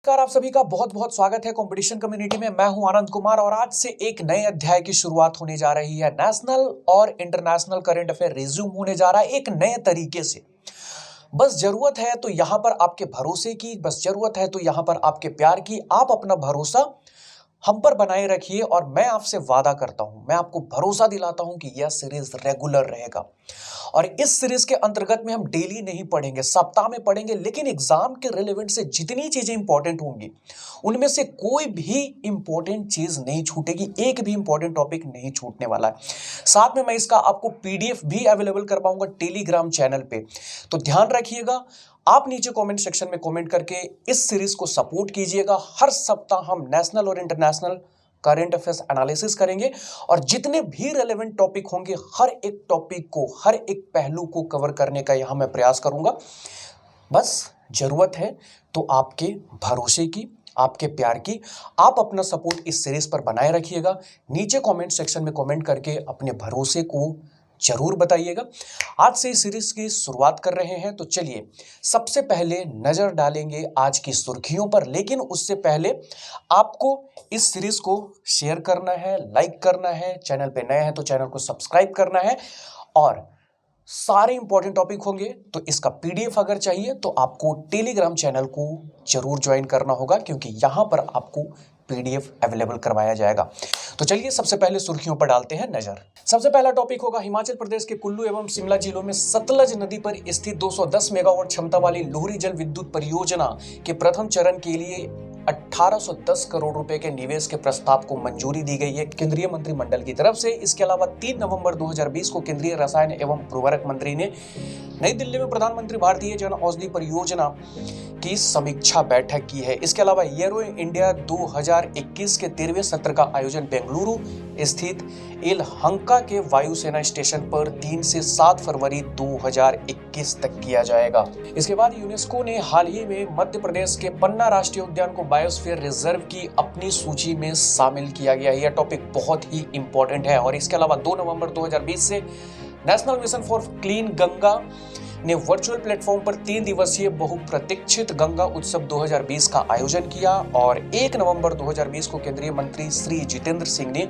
नमस्कार, आप सभी का बहुत बहुत स्वागत है कंपटीशन कम्युनिटी में। मैं हूं आनंद कुमार और आज से एक नए अध्याय की शुरुआत होने जा रही है। नेशनल और इंटरनेशनल करंट अफेयर रिज्यूम होने जा रहा है एक नए तरीके से। बस जरूरत है तो यहां पर आपके भरोसे की, बस जरूरत है तो यहां पर आपके प्यार की। आप अपना भरोसा हम पर बनाए रखिए और मैं आपसे वादा करता हूं, मैं आपको भरोसा दिलाता हूं कि यह सीरीज रेगुलर रहेगा। और इस सीरीज के अंतर्गत में हम डेली नहीं पढ़ेंगे, सप्ताह में पढ़ेंगे, लेकिन एग्जाम के रिलेवेंट से जितनी चीजें इंपॉर्टेंट होंगी उनमें से कोई भी इंपॉर्टेंट चीज नहीं छूटेगी, एक भी इंपॉर्टेंट टॉपिक नहीं छूटने वाला है। साथ में मैं इसका आपको पीडीएफ भी अवेलेबल कर पाऊंगा टेलीग्राम चैनल पे। तो ध्यान रखिएगा, आप नीचे कमेंट सेक्शन में कमेंट करके इस सीरीज को सपोर्ट कीजिएगा। हर सप्ताह हम नेशनल और इंटरनेशनल करंट अफेयर्स एनालिसिस करेंगे और जितने भी रेलेवेंट टॉपिक होंगे हर एक टॉपिक को, हर एक पहलू को कवर करने का यहां मैं प्रयास करूंगा। बस जरूरत है तो आपके भरोसे की, आपके प्यार की। आप अपना सपोर्ट इस सीरीज पर बनाए रखिएगा। नीचे कमेंट सेक्शन में कमेंट करके अपने भरोसे को जरूर बताइएगा। आज से इस सीरीज की शुरुआत कर रहे हैं, तो चलिए सबसे पहले नजर डालेंगे आज की सुर्खियों पर। लेकिन उससे पहले आपको इस सीरीज को शेयर करना है, लाइक करना है, चैनल पे नए हैं तो चैनल को सब्सक्राइब करना है। और सारे इंपॉर्टेंट टॉपिक होंगे तो इसका पीडीएफ अगर चाहिए तो आपको टेलीग्राम चैनल को जरूर ज्वाइन करना होगा, क्योंकि यहां पर आपको पीडीएफ अवेलेबल करवाया जाएगा। तो चलिए सबसे पहले सुर्खियों पर डालते हैं नजर। सबसे पहला टॉपिक होगा हिमाचल प्रदेश के कुल्लू एवं शिमला जिलों में सतलज नदी पर स्थित 210 मेगावाट क्षमता वाली लुहरी जल विद्युत परियोजना के प्रथम चरण के लिए 1810 करोड़ रुपए के निवेश के प्रस्ताव को मंजूरी दी गई है केंद्रीय मंत्रिमंडल की तरफ से। इसके अलावा 3 नवंबर 2020 को केंद्रीय रसायन एवं उर्वरक मंत्री ने नई दिल्ली में प्रधानमंत्री भारतीय जन औषधि परियोजना की समीक्षा बैठक की है। इसके अलावा एरो इंडिया 2021 के 13वें सत्र का आयोजन बेंगलुरु स्थित येलहंका के वायुसेना स्टेशन पर 3 से 7 फरवरी 2021 तक किया जाएगा। इसके बाद यूनेस्को ने हाल ही में मध्य प्रदेश के पन्ना राष्ट्रीय उद्यान को बायोस्फीयर रिजर्व की अपनी सूची में शामिल किया गया है। यह टॉपिक बहुत ही इंपॉर्टेंट है। और इसके अलावा 2 नवंबर 2020 से national mission for clean Ganga ने वर्चुअल प्लेटफॉर्म पर 3 दिवसीय बहुप्रतीक्षित गंगा उत्सव 2020 का आयोजन किया। और 1 नवंबर 2020 को केंद्रीय मंत्री श्री जितेंद्र सिंह ने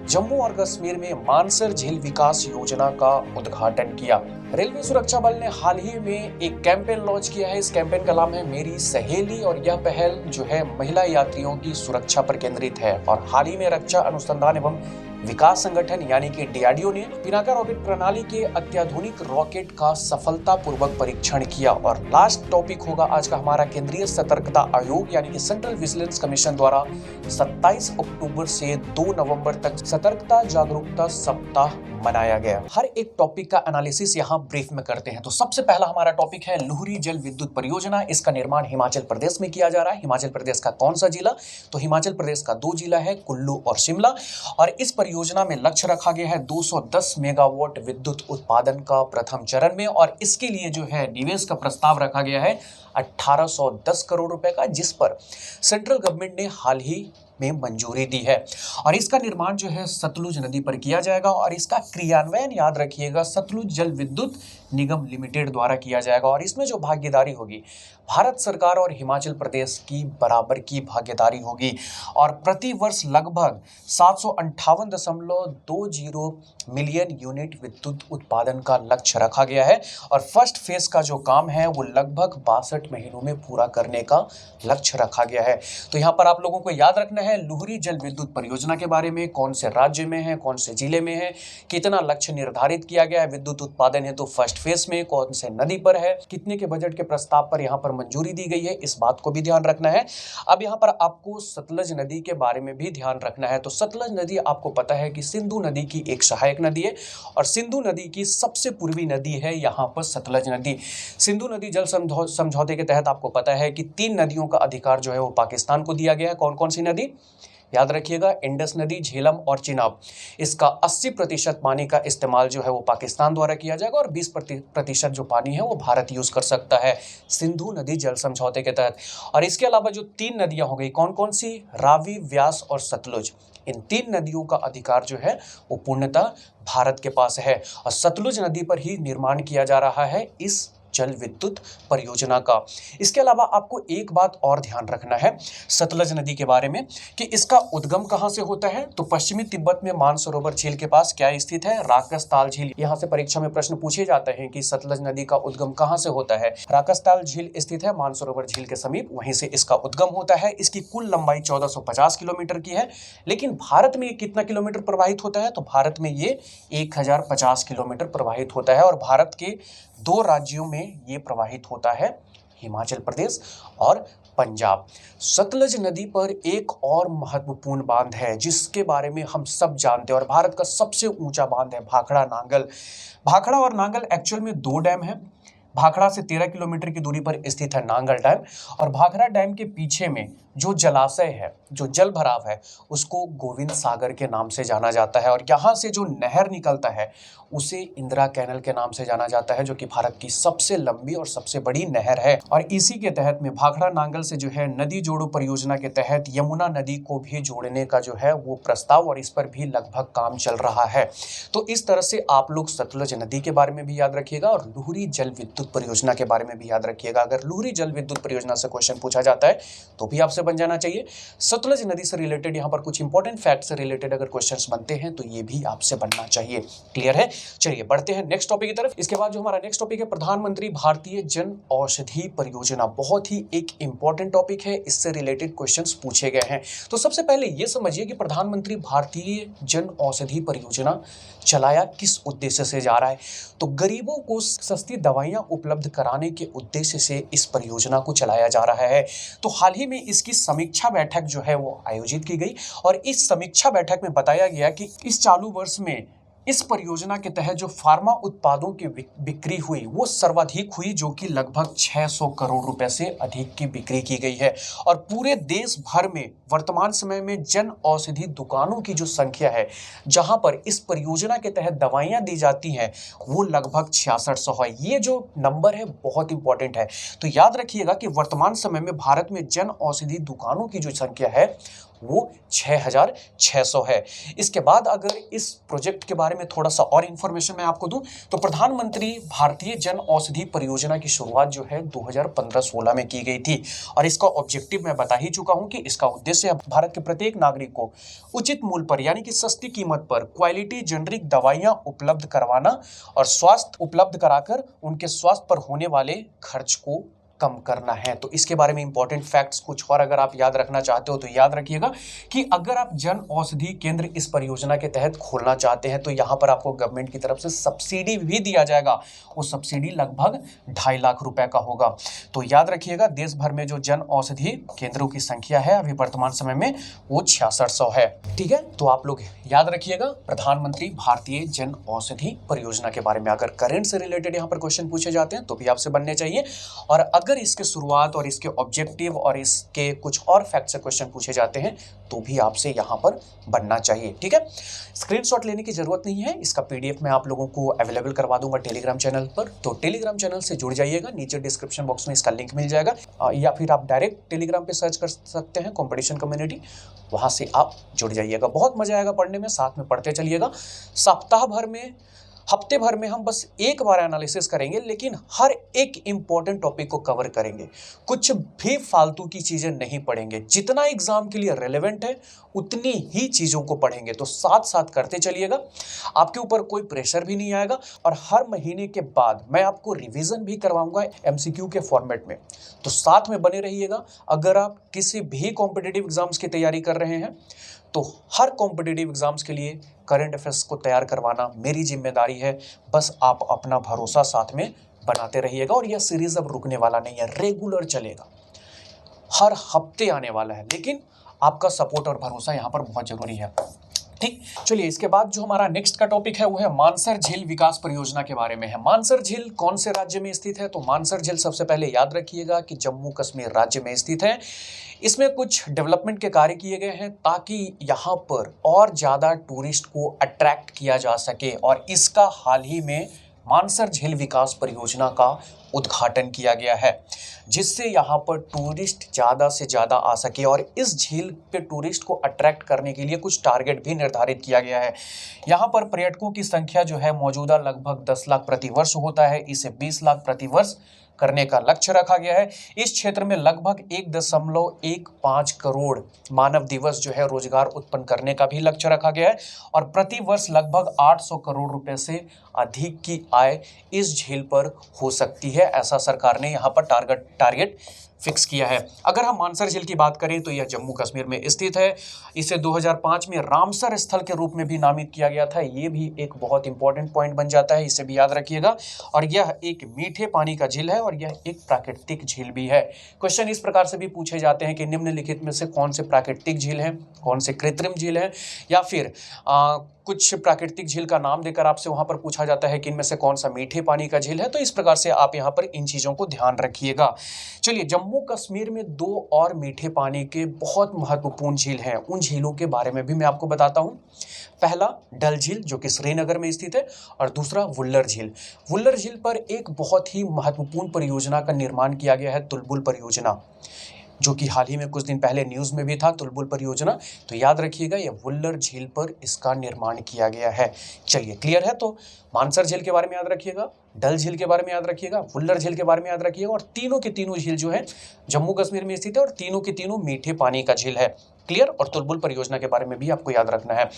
जम्मू और कश्मीर में मानसर झील विकास योजना का उद्घाटन किया। रेलवे सुरक्षा बल ने हाल ही में एक कैंपेन लॉन्च किया है। इस कैंपेन का नाम है मेरी सहेली और यह पहल जो है महिला यात्रियों की सुरक्षा पर केंद्रित है। और हाल ही में रक्षा अनुसंधान एवं विकास संगठन यानी कि डीआरडीओ ने पिनाका रॉकेट प्रणाली के अत्याधुनिक रॉकेट का सफलतापूर्वक परीक्षण किया। और लास्ट टॉपिक होगा आज का हमारा केंद्रीय सतर्कता आयोग यानी कि सेंट्रल विजिलेंस कमीशन द्वारा 27 अक्टूबर से 2 नवंबर तक सतर्कता जागरूकता सप्ताह मनाया गया। हर एक टॉपिक का एनालिसिस यहाँ ब्रीफ में करते हैं। तो सबसे पहला हमारा टॉपिक है लुहरी जल विद्युत परियोजना। इसका निर्माण हिमाचल प्रदेश में किया जा रहा है। हिमाचल प्रदेश का कौन सा जिला? तो हिमाचल प्रदेश का 2 जिला है, कुल्लू और शिमला। और इस परियोजना में लक्ष्य रखा गया है 210 मेगावाट विद्युत उत्पादन का प्रथम चरण में। और इसके लिए जो है निवेश का प्रस्ताव रखा गया है 1810 करोड़ रुपए का, जिस पर सेंट्रल गवर्नमेंट ने हाल ही में मंजूरी दी है। और इसका निर्माण जो है सतलुज नदी पर किया जाएगा। और इसका क्रियान्वयन याद रखिएगा सतलुज जल विद्युत निगम लिमिटेड द्वारा किया जाएगा। और इसमें जो भागीदारी होगी भारत सरकार और हिमाचल प्रदेश की बराबर की भागीदारी होगी। और प्रति वर्ष लगभग 758.20 मिलियन यूनिट विद्युत उत्पादन का लक्ष्य रखा गया है। और फर्स्ट फेज का जो काम है वो लगभग 62 महीनों में पूरा करने का लक्ष्य रखा गया है। तो यहाँ पर आप लोगों को याद रखना है लुहरी जल विद्युत परियोजना के बारे में, कौन से राज्य में है, कौन से जिले में है, कितना लक्ष्य निर्धारित किया गया है विद्युत उत्पादन है तो फर्स्ट फेज में, कौन से नदी पर है, कितने के बजट के प्रस्ताव पर यहाँ पर मंजूरी दी गई है, इस बात को भी ध्यान रखना है। अब यहाँ पर आपको सतलज नदी के बारे में भी ध्यान रखना है। तो सतलज नदी आपको पता है कि सिंधु नदी की एक सहायक नदी है और सिंधु नदी की सबसे पूर्वी नदी है यहाँ पर सतलज नदी। सिंधु नदी जल समझौते के तहत आपको पता है कि 3 नदियों का अधिकार जो है वो पाकिस्तान को दिया गया है। कौन कौन सी नदी? याद रखिएगा इंडस नदी, झेलम और चिनाब। इसका 80% पानी का इस्तेमाल जो है वो पाकिस्तान द्वारा किया जाएगा और 20% जो पानी है वो भारत यूज कर सकता है सिंधु नदी जल समझौते के तहत। और इसके अलावा जो 3 नदियां हो गई कौन कौन सी? रावी, व्यास और सतलुज। इन 3 नदियों का अधिकार जो है वो पूर्णतः भारत के पास है और सतलुज नदी पर ही निर्माण किया जा रहा है इस जल विद्युत परियोजना का। इसके अलावा आपको एक बात और ध्यान रखना है सतलज नदी के बारे में कि इसका उद्गम कहां से होता है। तो पश्चिमी तिब्बत में मानसरोवर झील के पास क्या स्थित है, राकसताल झील। यहां से परीक्षा में प्रश्न पूछे जाते हैं कि सतलज नदी का उद्गम कहां से होता है। राकसताल झील स्थित है मानसरोवर झील के समीप, वहीं से इसका उद्गम होता है। इसकी कुल लंबाई 1450 किलोमीटर की है, लेकिन भारत में कितना किलोमीटर प्रवाहित होता है, तो भारत में ये 1050 किलोमीटर प्रवाहित होता है और भारत के 2 राज्यों में ये प्रवाहित होता है, हिमाचल प्रदेश और पंजाब। सतलज नदी पर एक और महत्वपूर्ण बांध है जिसके बारे में हम सब जानते हैं और भारत का सबसे ऊंचा बांध है भाखड़ा नांगल। भाखड़ा और नांगल एक्चुअल में 2 डैम है। भाखड़ा से 13 किलोमीटर की दूरी पर स्थित है नांगल डैम और भाखड़ा डैम के पीछे में जो जलाशय है, जो जल भराव है, उसको गोविंद सागर के नाम से जाना जाता है और यहाँ से जो नहर निकलता है उसे इंदिरा कैनाल के नाम से जाना जाता है, जो कि भारत की सबसे लंबी और सबसे बड़ी नहर है। और इसी के तहत में भाखड़ा नांगल से जो है नदी जोड़ो परियोजना के तहत यमुना नदी को भी जोड़ने का जो है वो प्रस्ताव और इस पर भी लगभग काम चल रहा है। तो इस तरह से आप लोग सतलज नदी के बारे में भी याद रखिएगा और लुहरी जल विद्युत परियोजना के बारे में भी याद रखिएगा। अगर लुहरी जल विद्युत परियोजना से क्वेश्चन पूछा जाता है तो भी आपसे बन जाना चाहिए। सतलज नदी से रिलेटेड यहाँ पर कुछ इंपॉर्टेंट फैक्ट से रिलेटेड अगर क्वेश्चंस बनते हैं तो ये भी आपसे बनना चाहिए। क्लियर है? चलिए बढ़ते हैं नेक्स्ट टॉपिक की तरफ। इसके बाद जो हमारा नेक्स्ट टॉपिक है प्रधानमंत्री भारतीय जन औषधि परियोजना। बहुत ही एक इंपॉर्टेंट टॉपिक है, इससे रिलेटेड क्वेश्चंस पूछे गए हैं। तो सबसे पहले ये समझिए कि प्रधानमंत्री भारतीय जन औषधि परियोजना चलाया किस उद्देश्य से जा रहा है। तो गरीबों को सस्ती दवाइयां उपलब्ध कराने के उद्देश्य से इस परियोजना को चलाया जा रहा है। तो हाल ही में इसकी समीक्षा बैठक जो है वो आयोजित की गई और इस समीक्षा बैठक में बताया गया कि इस चालू वर्ष में इस परियोजना के तहत जो फार्मा उत्पादों की बिक्री हुई वो सर्वाधिक हुई, जो कि लगभग 600 करोड़ रुपए से अधिक की बिक्री की गई है। और पूरे देश भर में वर्तमान समय में जन औषधि दुकानों की जो संख्या है जहां पर इस परियोजना के तहत दवाइयां दी जाती हैं वो लगभग 6600 है। ये जो नंबर है बहुत इंपॉर्टेंट है, तो याद रखिएगा कि वर्तमान समय में भारत में जन औषधि दुकानों की जो संख्या है वो 6600 है। इसके बाद अगर इस प्रोजेक्ट के बारे में थोड़ा सा और इंफॉर्मेशन मैं आपको दूं तो प्रधानमंत्री भारतीय जन औषधि परियोजना की शुरुआत जो है 2015-16 में की गई थी और इसका ऑब्जेक्टिव मैं बता ही चुका हूं कि इसका उद्देश्य भारत के प्रत्येक नागरिक को उचित मूल्य पर यानी कि सस्ती कीमत पर क्वालिटी जेनरिक दवाइयां उपलब्ध करवाना और स्वास्थ्य उपलब्ध कराकर उनके स्वास्थ्य पर होने वाले खर्च को कम करना है। तो इसके बारे में इंपॉर्टेंट फैक्ट्स कुछ और अगर आप याद रखना चाहते हो तो याद रखिएगा कि अगर आप जन औषधि केंद्र इस परियोजना के तहत खोलना चाहते हैं तो यहाँ पर आपको गवर्नमेंट की तरफ से सब्सिडी भी दिया जाएगा। वो सब्सिडी लगभग 2.5 लाख रुपए का होगा। तो याद रखिएगा देश भर में जो जन औषधि केंद्रों की संख्या है अभी वर्तमान समय में वो 6600 है। ठीक है, तो आप लोग याद रखिएगा प्रधानमंत्री भारतीय जन औषधि परियोजना के बारे में। अगर करंट से रिलेटेड यहाँ पर क्वेश्चन पूछे जाते हैं तो भी आपसे बनने चाहिए और अगर इसके शुरुआत और इसके ऑब्जेक्टिव और इसके कुछ और फैक्ट से क्वेश्चन पूछे जाते हैं तो भी आपसे यहां पर बनना चाहिए। ठीक है, स्क्रीनशॉट लेने की जरूरत नहीं है, इसका पीडीएफ मैं आप लोगों को अवेलेबल करवा दूंगा टेलीग्राम चैनल पर। तो टेलीग्राम चैनल से जुड़ जाइएगा, नीचे डिस्क्रिप्शन बॉक्स में इसका लिंक मिल जाएगा या फिर आप डायरेक्ट टेलीग्राम पे सर्च कर सकते हैं कंपटीशन कम्युनिटी, वहां से आप जुड़ जाइएगा। बहुत मजा आएगा पढ़ने में, साथ में पढ़ते चलिएगा। सप्ताह भर में हफ्ते भर में हम बस एक बार एनालिसिस करेंगे, लेकिन हर एक इंपॉर्टेंट टॉपिक को कवर करेंगे। कुछ भी फालतू की चीजें नहीं पढ़ेंगे। जितना एग्जाम के लिए रेलेवेंट है उतनी ही चीजों को पढ़ेंगे। तो साथ साथ करते चलिएगा, आपके ऊपर कोई प्रेशर भी नहीं आएगा और हर महीने के बाद मैं आपको रिवीजन भी करवाऊंगा एमसीक्यू के फॉर्मेट में। तो साथ में बने रहिएगा। अगर आप किसी भी कॉम्पिटिटिव एग्जाम्स की तैयारी कर रहे हैं तो हर कॉम्पिटिटिव एग्जाम्स के लिए करंट अफेयर्स को तैयार करवाना मेरी जिम्मेदारी है। बस आप अपना भरोसा साथ में बनाते रहिएगा और यह सीरीज अब रुकने वाला नहीं है, रेगुलर चलेगा, हर हफ्ते आने वाला है, लेकिन आपका सपोर्ट और भरोसा यहाँ पर बहुत जरूरी है। ठीक, चलिए इसके बाद जो हमारा नेक्स्ट का टॉपिक है वो है मानसर झील विकास परियोजना के बारे में है। मानसर झील कौन से राज्य में स्थित है? तो मानसर झील सबसे पहले याद रखिएगा कि जम्मू कश्मीर राज्य में स्थित है। इसमें कुछ डेवलपमेंट के कार्य किए गए हैं ताकि यहाँ पर और ज़्यादा टूरिस्ट को अट्रैक्ट किया जा सके और इसका हाल ही में मानसर झील विकास परियोजना का उद्घाटन किया गया है, जिससे यहाँ पर टूरिस्ट ज़्यादा से ज़्यादा आ सके। और इस झील पे टूरिस्ट को अट्रैक्ट करने के लिए कुछ टारगेट भी निर्धारित किया गया है। यहाँ पर पर्यटकों की संख्या जो है मौजूदा लगभग 10 लाख प्रति वर्ष होता है, इसे 20 लाख प्रति वर्ष करने का लक्ष्य रखा गया है। इस क्षेत्र में लगभग 1.15 करोड़ मानव दिवस जो है रोजगार उत्पन्न करने का भी लक्ष्य रखा गया है और प्रति वर्ष लगभग 800 करोड़ रुपए से अधिक की आय इस झील पर हो सकती है, ऐसा सरकार ने यहाँ पर टारगेट फिक्स किया है। अगर हम मानसर झील की बात करें तो यह जम्मू कश्मीर में स्थित है। इसे 2005 में रामसर स्थल के रूप में भी नामित किया गया था। ये भी एक बहुत इंपॉर्टेंट पॉइंट बन जाता है, इसे भी याद रखिएगा। और यह एक मीठे पानी का झील है और यह एक प्राकृतिक झील भी है। क्वेश्चन इस प्रकार से भी पूछे जाते हैं कि निम्नलिखित में से कौन से प्राकृतिक झील हैं, कौन से कृत्रिम झील हैं, या फिर कुछ प्राकृतिक झील का नाम देकर आपसे वहां पर पूछा जाता है कि इनमें से कौन सा मीठे पानी का झील है। तो इस प्रकार से आप यहाँ पर इन चीजों को ध्यान रखिएगा। चलिए, जम्मू कश्मीर में 2 और मीठे पानी के बहुत महत्वपूर्ण झील हैं, उन झीलों के बारे में भी मैं आपको बताता हूँ। पहला डल झील जो कि श्रीनगर में स्थित है और दूसरा वुल्लर झील। वुल्लर झील पर एक बहुत ही महत्वपूर्ण परियोजना का निर्माण किया गया है, तुलबुल परियोजना, जो कि हाल ही में कुछ दिन पहले न्यूज़ में भी था, तुलबुल परियोजना। तो याद रखिएगा, ये वुल्लर झील पर इसका निर्माण किया गया है। चलिए, क्लियर है। तो मानसर झील के बारे में याद रखिएगा, डल झील के बारे में याद रखिएगा, वुल्लर झील के बारे में याद रखिएगा, और तीनों के तीनों झील जो है जम्मू कश्मीर में स्थित है और तीनों के तीनों मीठे पानी का झील है। क्लियर। और तुलबुल परियोजना के बारे में भी आपको याद रखना है।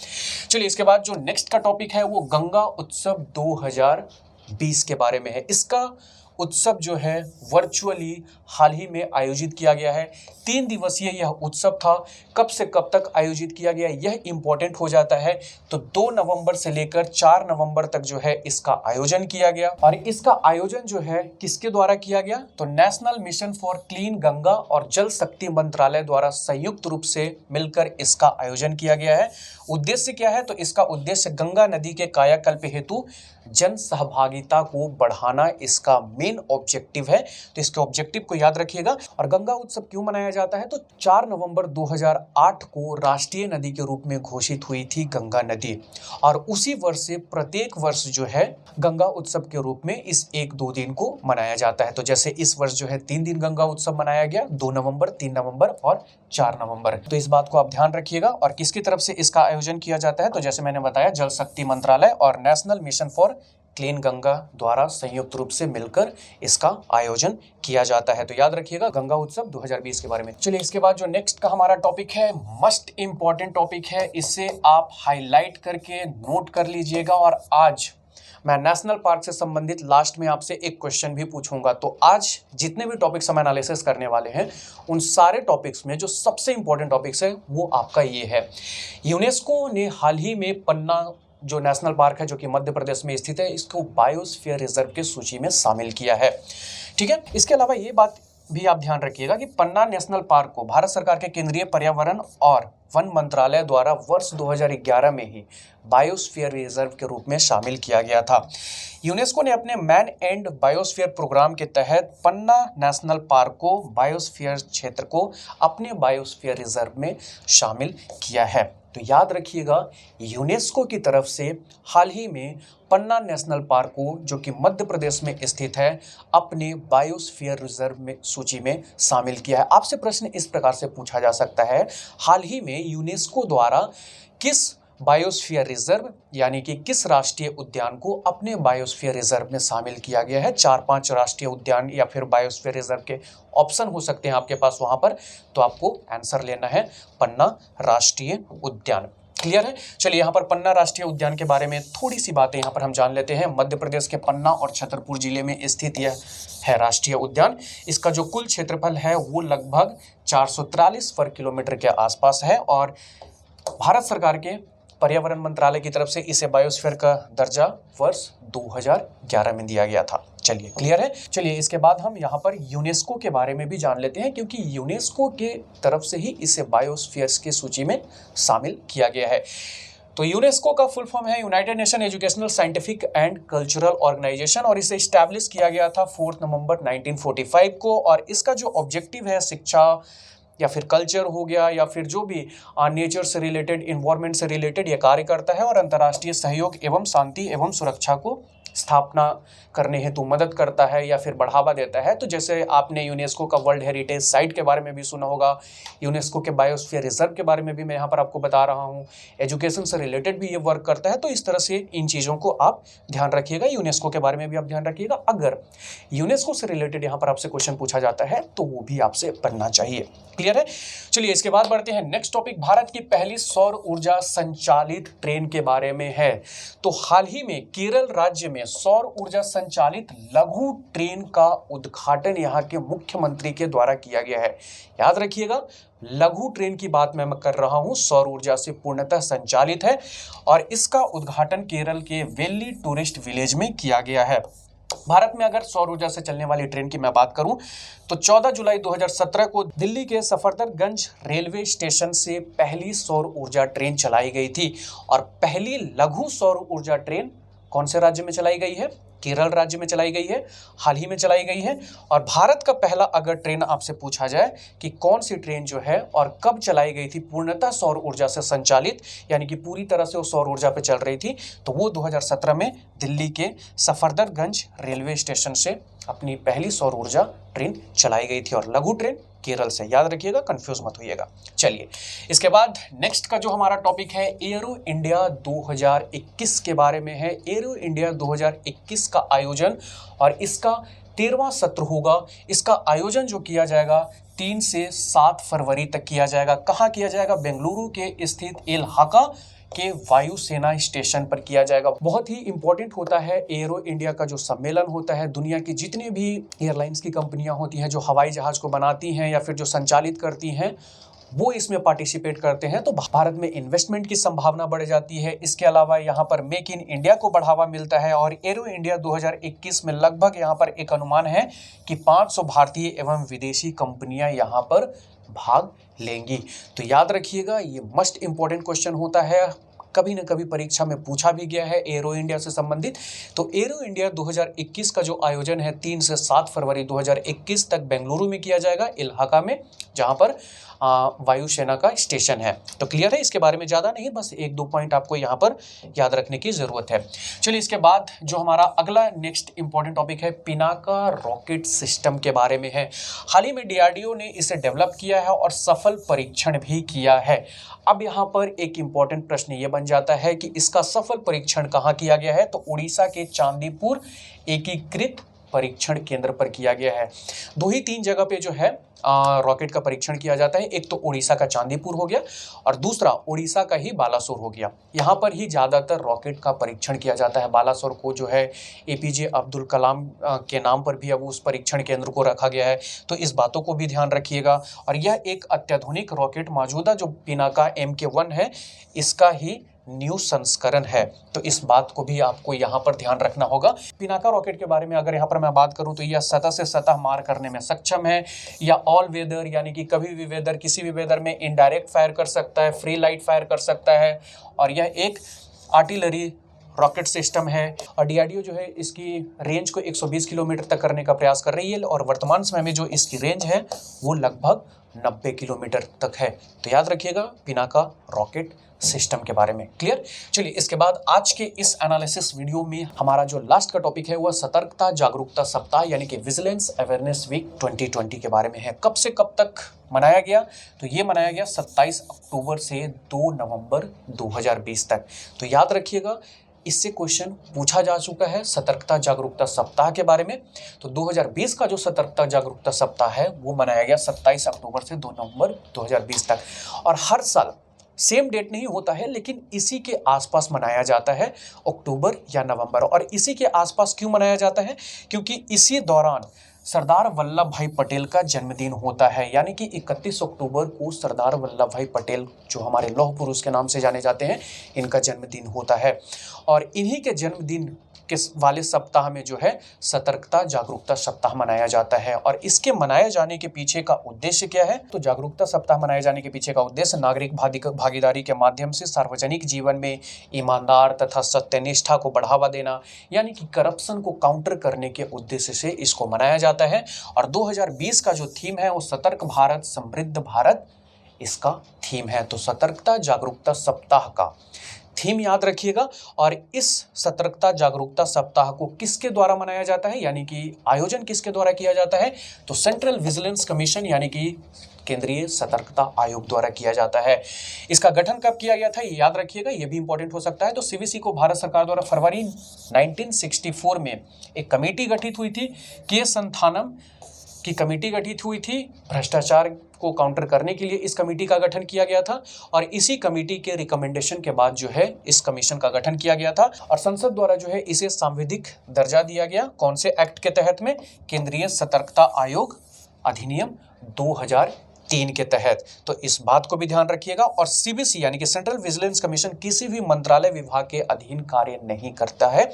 चलिए, इसके बाद जो नेक्स्ट का टॉपिक है वो गंगा उत्सव 2020 के बारे में है। इसका उत्सव जो है वर्चुअली हाल ही में आयोजित किया गया है। 3 दिवसीय यह उत्सव था। कब से कब तक आयोजित किया गया यह इंपॉर्टेंट हो जाता है। तो 2 नवंबर से लेकर 4 नवंबर तक जो है इसका आयोजन किया गया। और इसका आयोजन जो है किसके द्वारा किया गया, तो national mission for clean Ganga और जल शक्ति मंत्रालय द्वारा संयुक्त रूप से मिलकर इसका आयोजन किया गया है। उद्देश्य क्या है, तो इसका उद्देश्य गंगा नदी के कायाकल्प हेतु जन सहभागिता को बढ़ाना इसका मेन ऑब्जेक्टिव है। तो इसके ऑब्जेक्टिव को याद रखिएगा। और गंगा उत्सव क्यों मनाया जाता है, तो 4 नवंबर 2008 को राष्ट्रीय नदी के रूप में घोषित हुई थी गंगा नदी, और उसी वर्ष से प्रत्येक वर्ष जो है गंगा उत्सव के रूप में इस 1-2 दिन को मनाया जाता है। तो जैसे इस वर्ष जो है 3 दिन गंगा उत्सव मनाया गया, 2 नवंबर, 3 नवंबर और 4 नवंबर। तो इस बात को आप ध्यान रखिएगा। और किसकी तरफ से इसका आयोजन किया जाता है, तो जैसे मैंने बताया जल शक्ति मंत्रालय और national mission for clean Ganga द्वारा संयुक्त रूप से मिलकर इसका आयोजन किया जाता है। तो याद रखिएगा गंगा उत्सव 2020 के बारे में। चलिए, इसके बाद जो नेक्स्ट का हमारा टॉपिक है मस्ट इंपॉर्टेंट टॉपिक है, इसे आप हाईलाइट करके नोट कर लीजिएगा। और आज मैं नेशनल पार्क से संबंधित लास्ट में आपसे एक क्वेश्चन भी पूछूंगा। तो आज जितने भी टॉपिक्स हम एनालिसिस करने वाले हैं उन सारे टॉपिक्स में जो सबसे इंपॉर्टेंट टॉपिक्स है वो आपका ये है। यूनेस्को ने हाल ही में पन्ना जो नेशनल पार्क है जो कि मध्य प्रदेश में स्थित है, इसको बायोस्फीयर रिजर्व की सूची में शामिल किया है। ठीक है। इसके अलावा ये बात भी आप ध्यान रखिएगा कि पन्ना नेशनल पार्क को भारत सरकार के केंद्रीय पर्यावरण और वन मंत्रालय द्वारा वर्ष 2011 में ही बायोस्फीयर रिजर्व के रूप में शामिल किया गया था। यूनेस्को ने अपने मैन एंड बायोस्फीयर प्रोग्राम के तहत पन्ना नेशनल पार्क को बायोस्फीयर क्षेत्र को अपने बायोस्फीयर रिजर्व में शामिल किया है। तो याद रखिएगा, यूनेस्को की तरफ से हाल ही में पन्ना नेशनल पार्क को जो कि मध्य प्रदेश में स्थित है अपने बायोस्फीयर रिजर्व में सूची में शामिल किया है। आपसे प्रश्न इस प्रकार से पूछा जा सकता है, हाल ही में यूनेस्को द्वारा किस बायोस्फीयर रिजर्व यानी कि किस राष्ट्रीय उद्यान को अपने बायोस्फीयर रिजर्व में शामिल किया गया है। 4-5 राष्ट्रीय उद्यान या फिर बायोस्फीयर रिजर्व के ऑप्शन हो सकते हैं आपके पास वहां पर, तो आपको आंसर लेना है पन्ना राष्ट्रीय उद्यान। क्लियर है। चलिए, यहाँ पर पन्ना राष्ट्रीय उद्यान के बारे में थोड़ी सी बातें यहाँ पर हम जान लेते हैं। मध्य प्रदेश के पन्ना और छतरपुर जिले में स्थित यह है राष्ट्रीय उद्यान। इसका जो कुल क्षेत्रफल है वो लगभग 443 वर्ग किलोमीटर के आसपास है और भारत सरकार के पर्यावरण मंत्रालय की तरफ से इसे बायोस्फीयर का दर्जा वर्ष 2011 में दिया गया था। चलिए, क्लियर है। चलिए, इसके बाद हम यहाँ पर यूनेस्को के बारे में भी जान लेते हैं, क्योंकि यूनेस्को के तरफ से ही इसे बायोस्फीयर्स की सूची में शामिल किया गया है। तो यूनेस्को का फुल फॉर्म है United Nation Educational Scientific and Cultural Organization और इसे एस्टैब्लिश किया गया था 4 नवंबर 1945 को। और इसका जो ऑब्जेक्टिव है शिक्षा या फिर कल्चर हो गया या फिर जो भी नेचर से रिलेटेड, इन्वायरमेंट से रिलेटेड ये कार्य करता है और अंतर्राष्ट्रीय सहयोग एवं शांति एवं सुरक्षा को स्थापना करने हेतु मदद करता है या फिर बढ़ावा देता है। तो जैसे आपने यूनेस्को का वर्ल्ड हेरिटेज साइट के बारे में भी सुना होगा, यूनेस्को के बायोस्फीयर रिजर्व के बारे में भी मैं यहाँ पर आपको बता रहा हूँ, एजुकेशन से रिलेटेड भी ये वर्क करता है। तो इस तरह से इन चीज़ों को आप ध्यान रखिएगा, यूनेस्को के बारे में भी आप ध्यान रखिएगा। अगर यूनेस्को से रिलेटेड यहाँ पर आपसे क्वेश्चन पूछा जाता है तो वो भी आपसे बनना चाहिए। क्लियर है? चलिए इसके बाद बढ़ते हैं। नेक्स्ट टॉपिक भारत की पहली सौर ऊर्जा संचालित ट्रेन के बारे में है। तो हाल ही में केरल राज्य में सौर ऊर्जा संचालित लघु ट्रेन का उद्घाटन यहाँ के मुख्यमंत्री के द्वारा किया गया है। याद रखिएगा, लघु ट्रेन की बात मैं कर रहा हूं, सौर ऊर्जा से पूर्णतः संचालित है और इसका उद्घाटन केरल के वेल्ली टूरिस्ट विलेज में किया गया है। भारत में अगर सौर ऊर्जा से चलने वाली ट्रेन की मैं बात करूं तो 14 जुलाई 2017 को दिल्ली के सफदरगंज रेलवे स्टेशन से पहली सौर ऊर्जा ट्रेन चलाई गई थी और पहली लघु सौर ऊर्जा ट्रेन कौन से राज्य में चलाई गई है? केरल राज्य में चलाई गई है, हाल ही में चलाई गई है। और भारत का पहला अगर ट्रेन आपसे पूछा जाए कि कौन सी ट्रेन जो है और कब चलाई गई थी पूर्णतः सौर ऊर्जा से संचालित, यानी कि पूरी तरह से वो सौर ऊर्जा पे चल रही थी, तो वो 2017 में दिल्ली के सफदरगंज रेलवे स्टेशन से अपनी पहली सौर ऊर्जा ट्रेन चलाई गई थी और लघु ट्रेन केरल से। याद रखिएगा, कंफ्यूज मत होइएगा। चलिए इसके बाद नेक्स्ट का जो हमारा टॉपिक है एरो इंडिया 2021 के बारे में है। एरो इंडिया 2021 का आयोजन और इसका 13वां सत्र होगा। इसका आयोजन जो किया जाएगा 3 से 7 फरवरी तक किया जाएगा। कहाँ किया जाएगा? बेंगलुरु के स्थित एलहाका के वायुसेना स्टेशन पर किया जाएगा। बहुत ही इंपॉर्टेंट होता है एरो इंडिया का जो सम्मेलन होता है। दुनिया की जितनी भी एयरलाइंस की कंपनियां होती हैं जो हवाई जहाज को बनाती हैं या फिर जो संचालित करती हैं, वो इसमें पार्टिसिपेट करते हैं। तो भारत में इन्वेस्टमेंट की संभावना बढ़ जाती है। इसके अलावा यहाँ पर मेक इन इंडिया को बढ़ावा मिलता है और एरो इंडिया 2021 में लगभग यहाँ पर एक अनुमान है कि 500 भारतीय एवं विदेशी कंपनियां यहाँ पर भाग लेंगी। तो याद रखिएगा, ये मस्ट इंपॉर्टेंट क्वेश्चन होता है, कभी न कभी परीक्षा में पूछा भी गया है एरो इंडिया से संबंधित। तो एरो इंडिया 2021 का जो आयोजन है 3 से 7 फरवरी 2021 तक बेंगलुरु में किया जाएगा, इलाहाका में, जहां पर वायुसेना का स्टेशन है। तो क्लियर है? इसके बारे में ज़्यादा नहीं, बस 1-2 पॉइंट आपको यहाँ पर याद रखने की ज़रूरत है। चलिए इसके बाद जो हमारा अगला नेक्स्ट इंपॉर्टेंट टॉपिक है पिनाका रॉकेट सिस्टम के बारे में है। हाल ही में DRDO ने इसे डेवलप किया है और सफल परीक्षण भी किया है। अब यहाँ पर एक इंपॉर्टेंट प्रश्न ये बन जाता है कि इसका सफल परीक्षण कहाँ किया गया है? तो उड़ीसा के चांदीपुर एकीकृत परीक्षण केंद्र पर किया गया है। 2 ही 3 जगह पे जो है रॉकेट का परीक्षण किया जाता है। एक तो उड़ीसा का चांदीपुर हो गया और दूसरा उड़ीसा का ही बालासोर हो गया। यहाँ पर ही ज़्यादातर रॉकेट का परीक्षण किया जाता है। बालासोर को जो है APJ अब्दुल कलाम के नाम पर भी अब उस परीक्षण केंद्र को रखा गया है। तो इस बातों को भी ध्यान रखिएगा। और यह एक अत्याधुनिक रॉकेट मौजूदा जो पिनाका MK1 है, इसका ही न्यू संस्करण है। तो इस बात को भी आपको यहाँ पर ध्यान रखना होगा। पिनाका रॉकेट के बारे में अगर यहाँ पर मैं बात करूँ तो यह सतह से सतह मार करने में सक्षम है, या ऑल वेदर यानी कि कभी भी वेदर, किसी भी वेदर में इनडायरेक्ट फायर कर सकता है, फ्री लाइट फायर कर सकता है। और यह एक आर्टिलरी रॉकेट सिस्टम है और DRDO जो है इसकी रेंज को 120 किलोमीटर तक करने का प्रयास कर रही है और वर्तमान समय में जो इसकी रेंज है वो लगभग 90 किलोमीटर तक है। तो याद रखिएगा पिनाका रॉकेट सिस्टम के बारे में। क्लियर? चलिए इसके बाद आज के इस एनालिसिस वीडियो में हमारा जो लास्ट का टॉपिक है वह सतर्कता जागरूकता सप्ताह यानी कि विजिलेंस अवेयरनेस वीक 2020 के बारे में है। कब से कब तक मनाया गया? तो ये मनाया गया 27 अक्टूबर से 2 नवंबर 2020 तक। तो याद रखिएगा, इससे क्वेश्चन पूछा जा चुका है सतर्कता जागरूकता सप्ताह के बारे में। तो 2020 का जो सतर्कता जागरूकता सप्ताह है वो मनाया गया 27 अक्टूबर से 2 नवंबर 2020 तक। और हर साल सेम डेट नहीं होता है, लेकिन इसी के आसपास मनाया जाता है, अक्टूबर या नवंबर। और इसी के आसपास क्यों मनाया जाता है? क्योंकि इसी दौरान सरदार वल्लभ भाई पटेल का जन्मदिन होता है। यानी कि 31 अक्टूबर को सरदार वल्लभ भाई पटेल, जो हमारे लौह पुरुष के नाम से जाने जाते हैं, इनका जन्मदिन होता है। और इन्हीं के जन्मदिन के वाले सप्ताह में जो है सतर्कता जागरूकता सप्ताह मनाया जाता है। और इसके मनाए जाने के पीछे का उद्देश्य क्या है? तो जागरूकता सप्ताह मनाए जाने के पीछे का उद्देश्य नागरिक भागीदारी के माध्यम से सार्वजनिक जीवन में ईमानदार तथा सत्यनिष्ठा को बढ़ावा देना, यानी कि करप्शन को काउंटर करने के उद्देश्य से इसको मनाया जाता है। और 2020 का जो थीम है वो सतर्क भारत समृद्ध भारत इसका थीम है। तो सतर्कता जागरूकता सप्ताह का थीम याद रखिएगा। और इस सतर्कता जागरूकता सप्ताह को किसके द्वारा मनाया जाता है, यानी कि आयोजन किसके द्वारा किया जाता है, तो सेंट्रल विजिलेंस कमीशन यानी कि केंद्रीय सतर्कता आयोग द्वारा किया जाता है। इसका गठन कब किया गया था ये याद रखिएगा, ये भी इंपॉर्टेंट हो सकता है। तो सीवीसी को भारत सरकार द्वारा फरवरी 1964 में एक कमेटी गठित हुई थी, के संथानम की कमेटी गठित हुई थी। भ्रष्टाचार को काउंटर करने के लिए इस कमेटी का गठन किया गया था और इसी कमेटी के रिकमेंडेशन के बाद जो है इस कमीशन का गठन किया गया था और संसद द्वारा जो है इसे सांविधिक दर्जा दिया गया। कौन से एक्ट के तहत में, केंद्रीय सतर्कता आयोग अधिनियम 2003 के तहत। तो इस बात को भी ध्यान रखिएगा। और सीबीसी यानी कि सेंट्रल विजिलेंस कमीशन किसी भी मंत्रालय विभाग के अधीन कार्य नहीं करता है।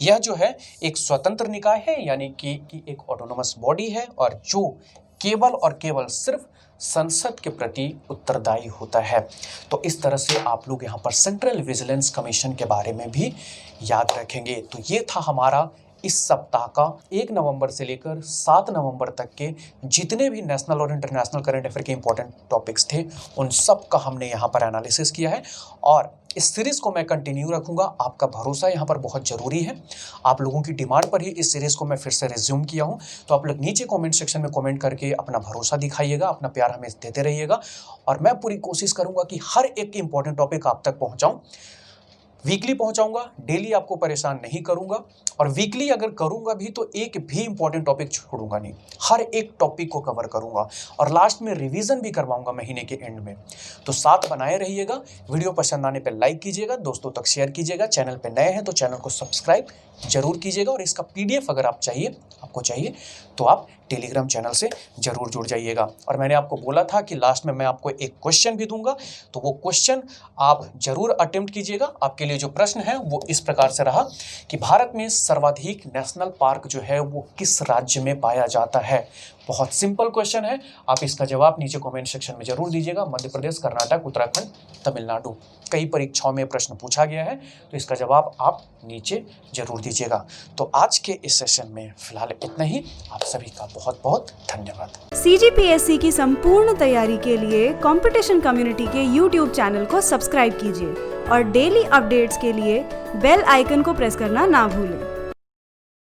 यह जो है एक स्वतंत्र निकाय है, यानी कि एक ऑटोनोमस बॉडी है और जो केवल और केवल सिर्फ संसद के प्रति उत्तरदायी होता है। तो इस तरह से आप लोग यहाँ पर सेंट्रल विजिलेंस कमीशन के बारे में भी याद रखेंगे। तो ये था हमारा इस सप्ताह का 1 नवंबर से लेकर 7 नवंबर तक के जितने भी नेशनल और इंटरनेशनल करंट अफेयर के इंपॉर्टेंट टॉपिक्स थे उन सब का हमने यहाँ पर एनालिसिस किया है और इस सीरीज़ को मैं कंटिन्यू रखूंगा। आपका भरोसा यहाँ पर बहुत ज़रूरी है। आप लोगों की डिमांड पर ही इस सीरीज़ को मैं फिर से रिज्यूम किया हूँ। तो आप लोग नीचे कमेंट सेक्शन में कमेंट करके अपना भरोसा दिखाइएगा, अपना प्यार हमें देते रहिएगा और मैं पूरी कोशिश करूँगा कि हर एक इंपॉर्टेंट टॉपिक आप तक पहुँचाऊँ। वीकली पहुंचाऊंगा, डेली आपको परेशान नहीं करूंगा और वीकली अगर करूंगा भी तो एक भी इंपॉर्टेंट टॉपिक छोड़ूंगा नहीं, हर एक टॉपिक को कवर करूंगा और लास्ट में रिवीजन भी करवाऊंगा महीने के एंड में। तो साथ बनाए रहिएगा। वीडियो पसंद आने पे लाइक कीजिएगा, दोस्तों तक शेयर कीजिएगा। चैनल पे नए हैं तो चैनल को सब्सक्राइब जरूर कीजिएगा और इसका पीडीएफ अगर आपको चाहिए तो आप टेलीग्राम चैनल से जरूर जुड़ जाइएगा। और मैंने आपको बोला था कि लास्ट में मैं आपको एक क्वेश्चन भी दूंगा, तो वो क्वेश्चन आप जरूर अटेम्प्ट कीजिएगा। आपके लिए जो प्रश्न है वो इस प्रकार से रहा कि भारत में सर्वाधिक नेशनल पार्क जो है वो किस राज्य में पाया जाता है। बहुत सिंपल क्वेश्चन है, आप इसका जवाब नीचे कमेंट सेक्शन में जरूर दीजिएगा। मध्य प्रदेश, कर्नाटक, उत्तराखंड, तमिलनाडु, कई परीक्षाओं में प्रश्न पूछा गया है तो इसका जवाब आप नीचे जरूर दीजिएगा। तो आज के इस सेशन में फिलहाल इतना ही। आप सभी का बहुत बहुत धन्यवाद। CGPSC की संपूर्ण तैयारी के लिए कंपटीशन कम्युनिटी के YouTube चैनल को सब्सक्राइब कीजिए और डेली अपडेट्स के लिए बेल आइकन को प्रेस करना ना भूलें।